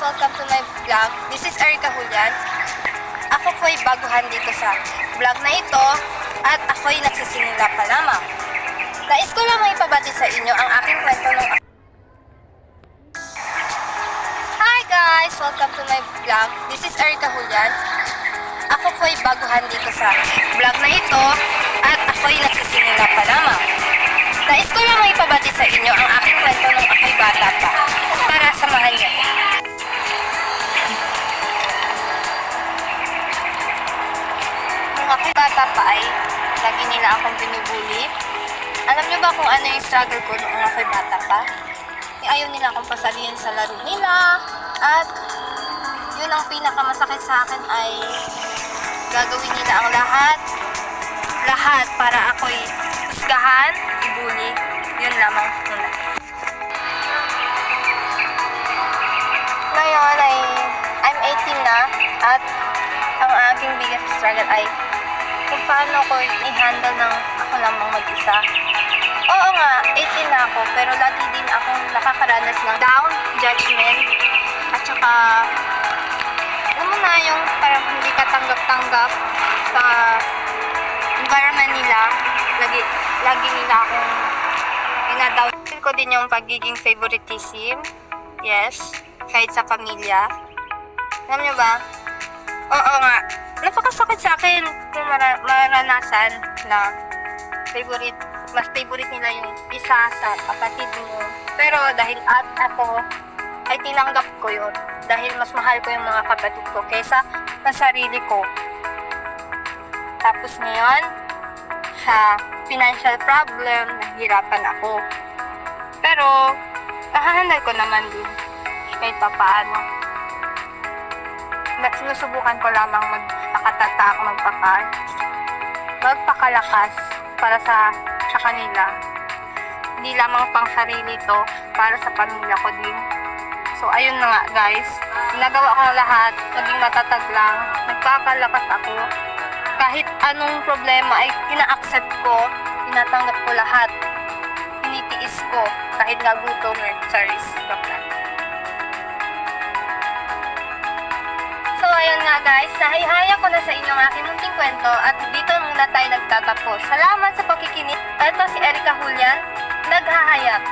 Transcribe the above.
welcome to my vlog. This is Erica Julian. Ako po'y baguhan dito sa vlog na ito at ako'y nagsisimula pa lamang. Nais ko lamang ipabati sa inyo ang aking kwento ng... Hi guys! Welcome to my vlog. This is Erica Julian. Ako po'y baguhan dito sa vlog na ito at ako'y nagsisimula pa lamang. Nais ko lamang ipabati sa inyo ang aking kwento ng ako'y bata pa. Para samahan niyo. Nung ako'y bata pa ay lagi nila akong binubuli. Alam niyo ba kung ano yung struggle ko nung ako'y bata pa? Ayaw nila akong pasalihan sa laro nila. At yun ang pinakamasakit sa akin ay gagawin nila ang lahat para ako'y husgahan, ibuli. Yun lamang muna. Ngayon ay I'm 18 na at ang aking biggest struggle ay kung paano ko i-handle ng ako lamang mag-isa. Oo nga, 18 na ako pero lagi din akong nakakaranas ng down, judgment at saka alam mo na yung parang hindi ka tanggap-tanggap sa environment nila. Lagi nila akong ina-doubt ko din yung pagiging favoritism. Yes, kahit sa pamilya. Alam nyo ba? Oo nga, napakasakit sa akin kung maranasan na mas favorite nila yung isa sa kapatid mo. Pero dahil ako ay tinanggap ko yun. Dahil mas mahal ko yung mga kapatid ko kaysa sa sarili ko. Tapos ngayon, sa financial problem, nahihirapan ako. Pero, nahahandle ko naman din kahit pa paano. Sinusubukan ko lamang magpakatatak, magpakalakas para sa kanila. Hindi lamang pang sarili to, para sa pamilya ko din. So, ayun na nga guys. Ginagawa ko lahat, maging matatag lang. Nagpapalakas ako. Kahit anong problema ay ina-accept ko, tinatanggap ko lahat. Tinitiis ko, kahit nga gutom or charis. So, ayun nga guys, nahihaya ko na sa inyo ang aking munting kwento at dito muna tayo nagtatapos. Salamat sa pakikinig. Ito si Erica Julian, naghahayag.